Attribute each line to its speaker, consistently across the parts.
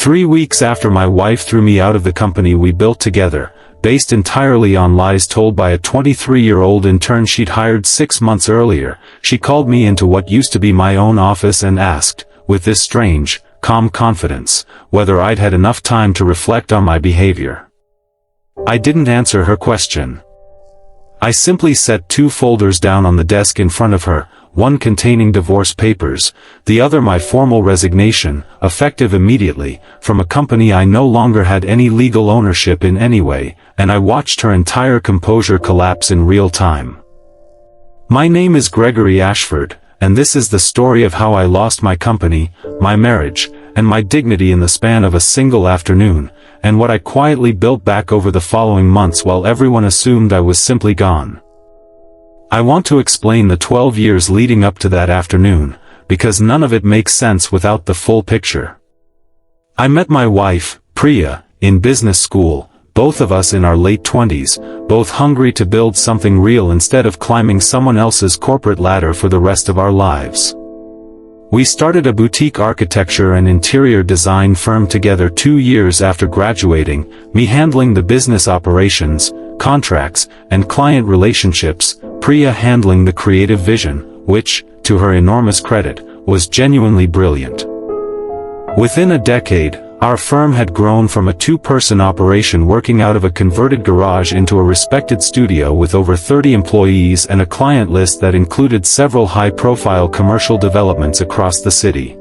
Speaker 1: 3 weeks after my wife threw me out of the company we built together, based entirely on lies told by a 23-year-old intern she'd hired 6 months earlier, she called me into what used to be my own office and asked, with this strange, calm confidence, whether I'd had enough time to reflect on my behavior. I didn't answer her question. I simply set 2 folders down on the desk in front of her, one containing divorce papers, the other my formal resignation, effective immediately, from a company I no longer had any legal ownership in anyway, and I watched her entire composure collapse in real time. My name is Gregory Ashford, and this is the story of how I lost my company, my marriage, and my dignity in the span of a single afternoon, and what I quietly built back over the following months while everyone assumed I was simply gone. I want to explain the 12 years leading up to that afternoon, because none of it makes sense without the full picture. I met my wife, Priya, in business school, both of us in our late 20s, both hungry to build something real instead of climbing someone else's corporate ladder for the rest of our lives. We started a boutique architecture and interior design firm together 2 years after graduating, me handling the business operations, contracts, and client relationships, Priya handling the creative vision, which, to her enormous credit, was genuinely brilliant. Within a decade, our firm had grown from a 2-person operation working out of a converted garage into a respected studio with over 30 employees and a client list that included several high-profile commercial developments across the city.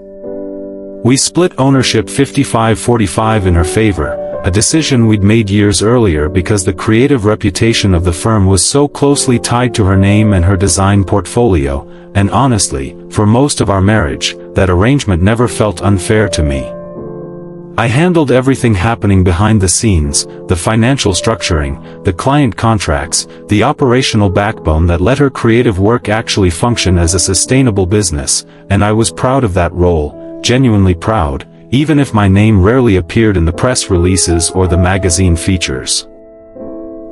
Speaker 1: We split ownership 55-45 in her favor, a decision we'd made years earlier because the creative reputation of the firm was so closely tied to her name and her design portfolio, and honestly, for most of our marriage, that arrangement never felt unfair to me. I handled everything happening behind the scenes, the financial structuring, the client contracts, the operational backbone that let her creative work actually function as a sustainable business, and I was proud of that role, genuinely proud, even if my name rarely appeared in the press releases or the magazine features.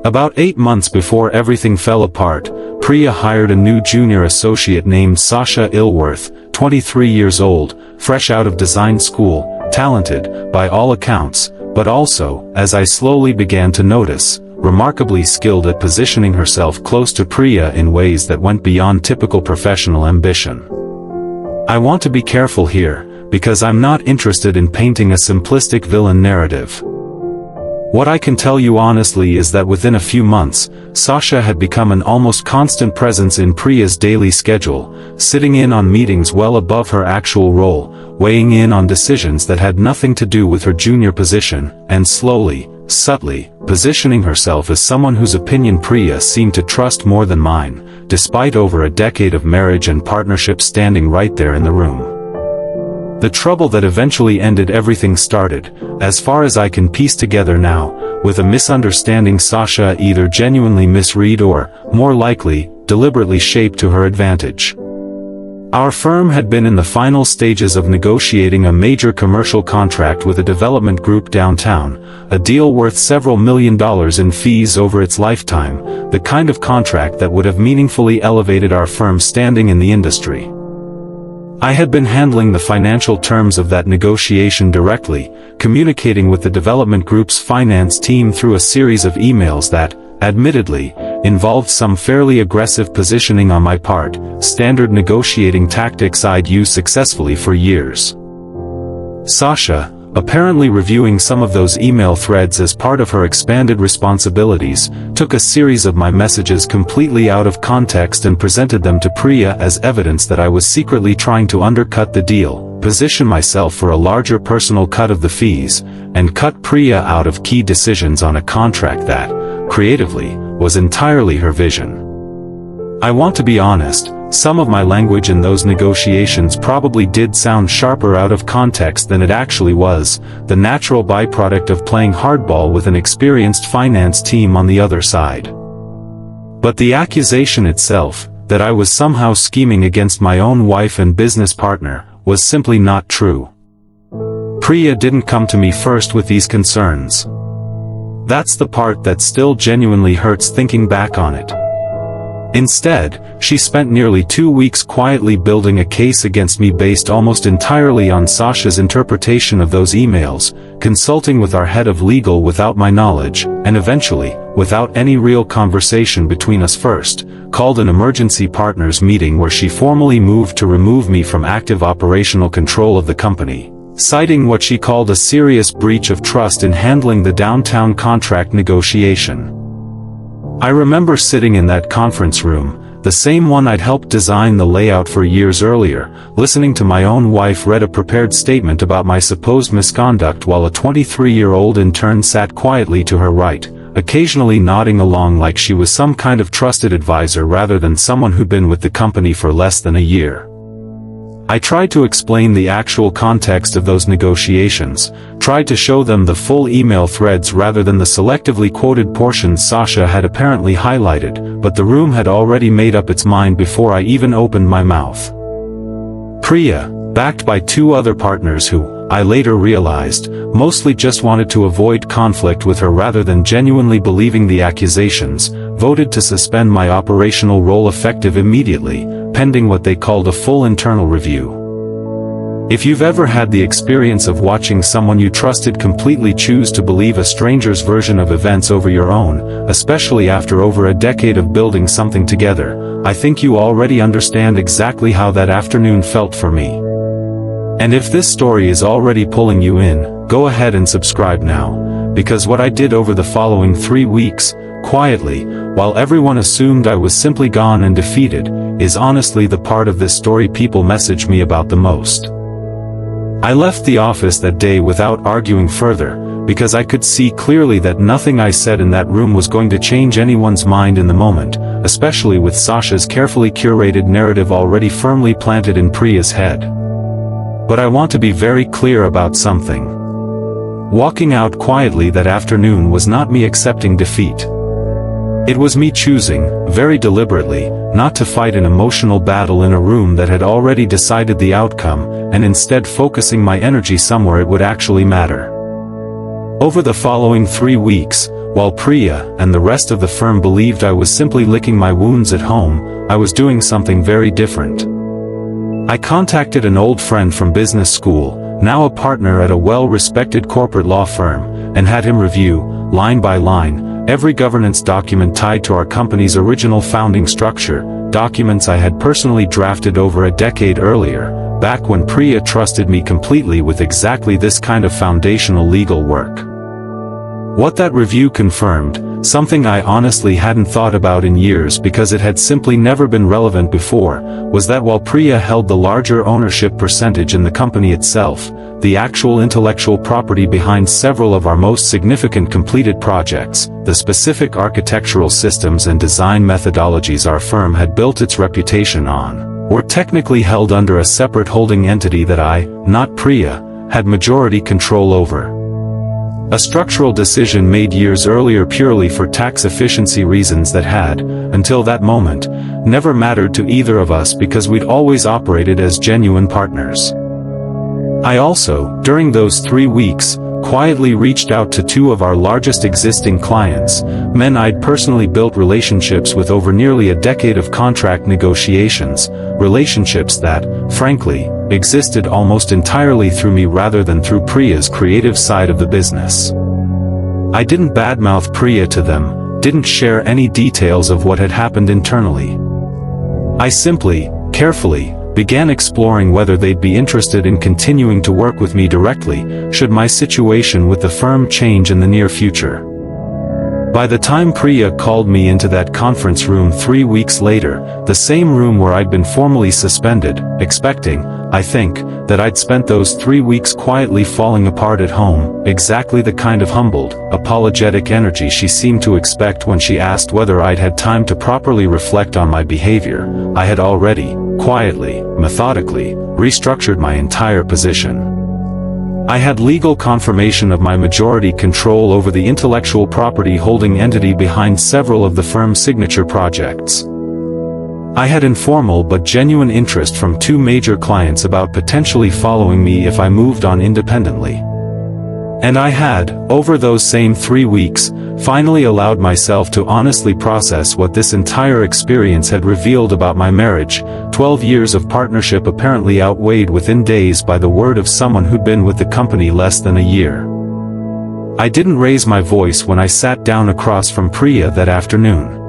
Speaker 1: About 8 months before everything fell apart, Priya hired a new junior associate named Sasha Ilworth, 23 years old, fresh out of design school, talented, by all accounts, but also, as I slowly began to notice, remarkably skilled at positioning herself close to Priya in ways that went beyond typical professional ambition. I want to be careful here, because I'm not interested in painting a simplistic villain narrative. What I can tell you honestly is that within a few months, Sasha had become an almost constant presence in Priya's daily schedule, sitting in on meetings well above her actual role, weighing in on decisions that had nothing to do with her junior position, and slowly, subtly, positioning herself as someone whose opinion Priya seemed to trust more than mine, despite over a decade of marriage and partnership standing right there in the room. The trouble that eventually ended everything started, as far as I can piece together now, with a misunderstanding Sasha either genuinely misread or, more likely, deliberately shaped to her advantage. Our firm had been in the final stages of negotiating a major commercial contract with a development group downtown, a deal worth several $1 million in fees over its lifetime, the kind of contract that would have meaningfully elevated our firm's standing in the industry. I had been handling the financial terms of that negotiation directly, communicating with the development group's finance team through a series of emails that, admittedly, involved some fairly aggressive positioning on my part, standard negotiating tactics I'd used successfully for years. Sasha, apparently reviewing some of those email threads as part of her expanded responsibilities, took a series of my messages completely out of context and presented them to Priya as evidence that I was secretly trying to undercut the deal, position myself for a larger personal cut of the fees, and cut Priya out of key decisions on a contract that, creatively, was entirely her vision. I want to be honest, some of my language in those negotiations probably did sound sharper out of context than it actually was, the natural byproduct of playing hardball with an experienced finance team on the other side. But the accusation itself, that I was somehow scheming against my own wife and business partner, was simply not true. Priya didn't come to me first with these concerns. That's the part that still genuinely hurts thinking back on it. Instead, she spent nearly 2 weeks quietly building a case against me based almost entirely on Sasha's interpretation of those emails, consulting with our head of legal without my knowledge, and eventually, without any real conversation between us first, called an emergency partners meeting where she formally moved to remove me from active operational control of the company, citing what she called a serious breach of trust in handling the downtown contract negotiation. I remember sitting in that conference room, the same one I'd helped design the layout for years earlier, listening to my own wife read a prepared statement about my supposed misconduct while a 23-year-old intern sat quietly to her right, occasionally nodding along like she was some kind of trusted advisor rather than someone who'd been with the company for less than a year. I tried to explain the actual context of those negotiations, tried to show them the full email threads rather than the selectively quoted portions Sasha had apparently highlighted, but the room had already made up its mind before I even opened my mouth. Priya, backed by 2 other partners who, I later realized, mostly just wanted to avoid conflict with her rather than genuinely believing the accusations, voted to suspend my operational role effective immediately, pending what they called a full internal review. If you've ever had the experience of watching someone you trusted completely choose to believe a stranger's version of events over your own, especially after over a decade of building something together, I think you already understand exactly how that afternoon felt for me. And if this story is already pulling you in, go ahead and subscribe now, because what I did over the following 3 weeks, quietly, while everyone assumed I was simply gone and defeated, is honestly the part of this story people message me about the most. I left the office that day without arguing further, because I could see clearly that nothing I said in that room was going to change anyone's mind in the moment, especially with Sasha's carefully curated narrative already firmly planted in Priya's head. But I want to be very clear about something. Walking out quietly that afternoon was not me accepting defeat. It was me choosing, very deliberately, not to fight an emotional battle in a room that had already decided the outcome, and instead focusing my energy somewhere it would actually matter. Over the following 3 weeks, while Priya and the rest of the firm believed I was simply licking my wounds at home, I was doing something very different. I contacted an old friend from business school, now a partner at a well-respected corporate law firm, and had him review, line by line, every governance document tied to our company's original founding structure, documents I had personally drafted over a decade earlier, back when Priya trusted me completely with exactly this kind of foundational legal work. What that review confirmed, something I honestly hadn't thought about in years because it had simply never been relevant before, was that while Priya held the larger ownership percentage in the company itself, the actual intellectual property behind several of our most significant completed projects, the specific architectural systems and design methodologies our firm had built its reputation on, were technically held under a separate holding entity that I, not Priya, had majority control over. A structural decision made years earlier purely for tax efficiency reasons that had, until that moment, never mattered to either of us because we'd always operated as genuine partners. I also, during those 3 weeks, quietly reached out to 2 of our largest existing clients, men I'd personally built relationships with over nearly a decade of contract negotiations, relationships that, frankly, existed almost entirely through me rather than through Priya's creative side of the business. I didn't badmouth Priya to them, didn't share any details of what had happened internally. I simply, carefully, began exploring whether they'd be interested in continuing to work with me directly, should my situation with the firm change in the near future. By the time Priya called me into that conference room 3 weeks later, the same room where I'd been formally suspended, expecting, I think, that I'd spent those 3 weeks quietly falling apart at home, exactly the kind of humbled, apologetic energy she seemed to expect when she asked whether I'd had time to properly reflect on my behavior, I had already, quietly, methodically, restructured my entire position. I had legal confirmation of my majority control over the intellectual property holding entity behind several of the firm's signature projects. I had informal but genuine interest from 2 major clients about potentially following me if I moved on independently. And I had, over those same 3 weeks, finally allowed myself to honestly process what this entire experience had revealed about my marriage. 12 years of partnership apparently outweighed within days by the word of someone who'd been with the company less than a year. I didn't raise my voice when I sat down across from Priya that afternoon.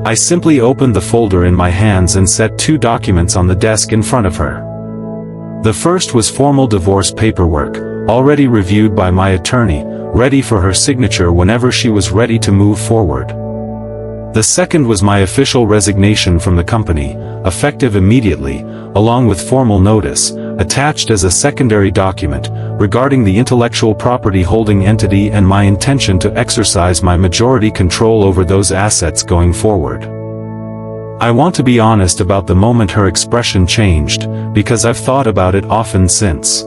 Speaker 1: I simply opened the folder in my hands and set 2 documents on the desk in front of her. The first was formal divorce paperwork, already reviewed by my attorney, ready for her signature whenever she was ready to move forward. The second was my official resignation from the company, effective immediately, along with formal notice, attached as a secondary document, regarding the intellectual property holding entity and my intention to exercise my majority control over those assets going forward. I want to be honest about the moment her expression changed, because I've thought about it often since.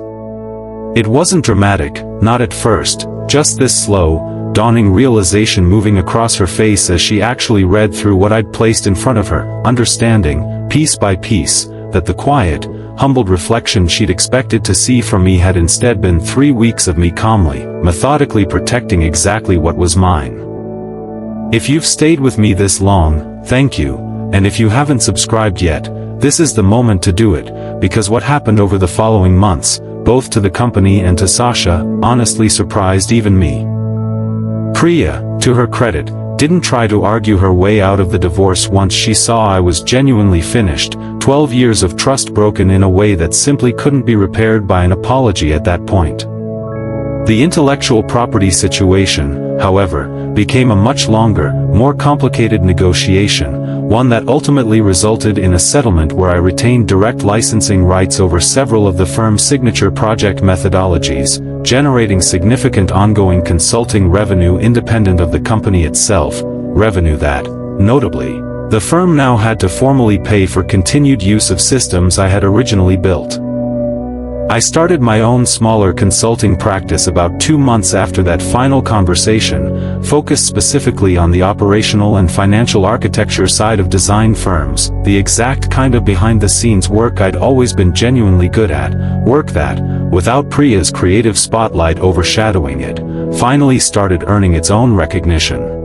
Speaker 1: It wasn't dramatic, not at first, just this slow, dawning realization moving across her face as she actually read through what I'd placed in front of her, understanding, piece by piece, that the quiet, humbled reflection she'd expected to see from me had instead been 3 weeks of me calmly, methodically protecting exactly what was mine. If you've stayed with me this long, thank you, and if you haven't subscribed yet, this is the moment to do it, because what happened over the following months, both to the company and to Sasha, honestly surprised even me. Priya, to her credit, didn't try to argue her way out of the divorce once she saw I was genuinely finished. 12 years of trust broken in a way that simply couldn't be repaired by an apology at that point. The intellectual property situation, however, became a much longer, more complicated negotiation, one that ultimately resulted in a settlement where I retained direct licensing rights over several of the firm's signature project methodologies, generating significant ongoing consulting revenue independent of the company itself, revenue that, notably, the firm now had to formally pay for continued use of systems I had originally built. I started my own smaller consulting practice about 2 months after that final conversation, focused specifically on the operational and financial architecture side of design firms, the exact kind of behind-the-scenes work I'd always been genuinely good at, work that, without Priya's creative spotlight overshadowing it, finally started earning its own recognition.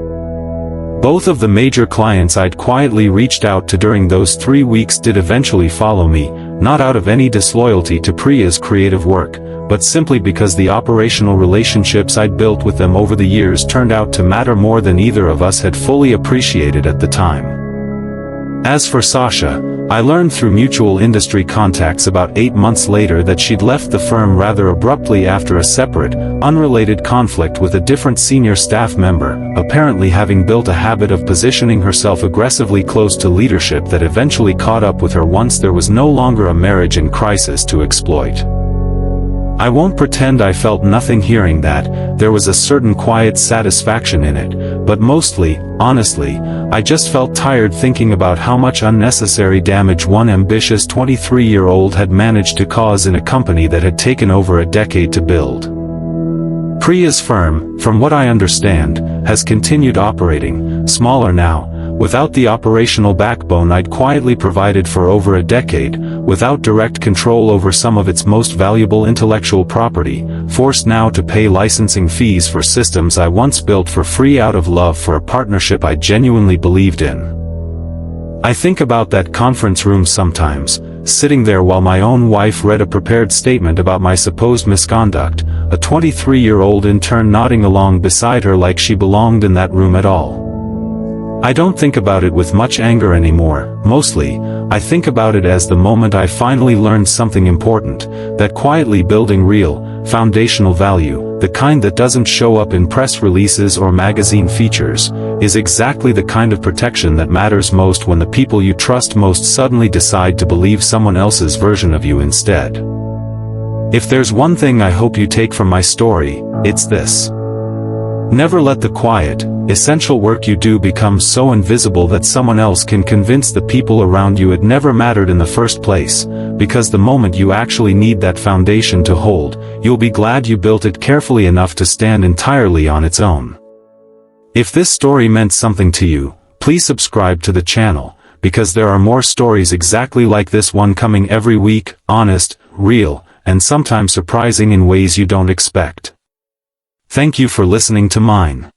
Speaker 1: Both of the major clients I'd quietly reached out to during those 3 weeks did eventually follow me, not out of any disloyalty to Priya's creative work, but simply because the operational relationships I'd built with them over the years turned out to matter more than either of us had fully appreciated at the time. As for Sasha, I learned through mutual industry contacts about 8 months later that she'd left the firm rather abruptly after a separate, unrelated conflict with a different senior staff member, apparently having built a habit of positioning herself aggressively close to leadership that eventually caught up with her once there was no longer a marriage in crisis to exploit. I won't pretend I felt nothing hearing that. There was a certain quiet satisfaction in it, but mostly, honestly, I just felt tired thinking about how much unnecessary damage one ambitious 23-year-old had managed to cause in a company that had taken over a decade to build. Priya's firm, from what I understand, has continued operating, smaller now, without the operational backbone I'd quietly provided for over a decade, without direct control over some of its most valuable intellectual property, forced now to pay licensing fees for systems I once built for free out of love for a partnership I genuinely believed in. I think about that conference room sometimes, sitting there while my own wife read a prepared statement about my supposed misconduct, a 23-year-old intern nodding along beside her like she belonged in that room at all. I don't think about it with much anger anymore. Mostly, I think about it as the moment I finally learned something important, that quietly building real, foundational value, the kind that doesn't show up in press releases or magazine features, is exactly the kind of protection that matters most when the people you trust most suddenly decide to believe someone else's version of you instead. If there's one thing I hope you take from my story, it's this. Never let the quiet, essential work you do become so invisible that someone else can convince the people around you it never mattered in the first place, because the moment you actually need that foundation to hold, you'll be glad you built it carefully enough to stand entirely on its own. If this story meant something to you, please subscribe to the channel, because there are more stories exactly like this one coming every week, honest, real, and sometimes surprising in ways you don't expect. Thank you for listening to mine.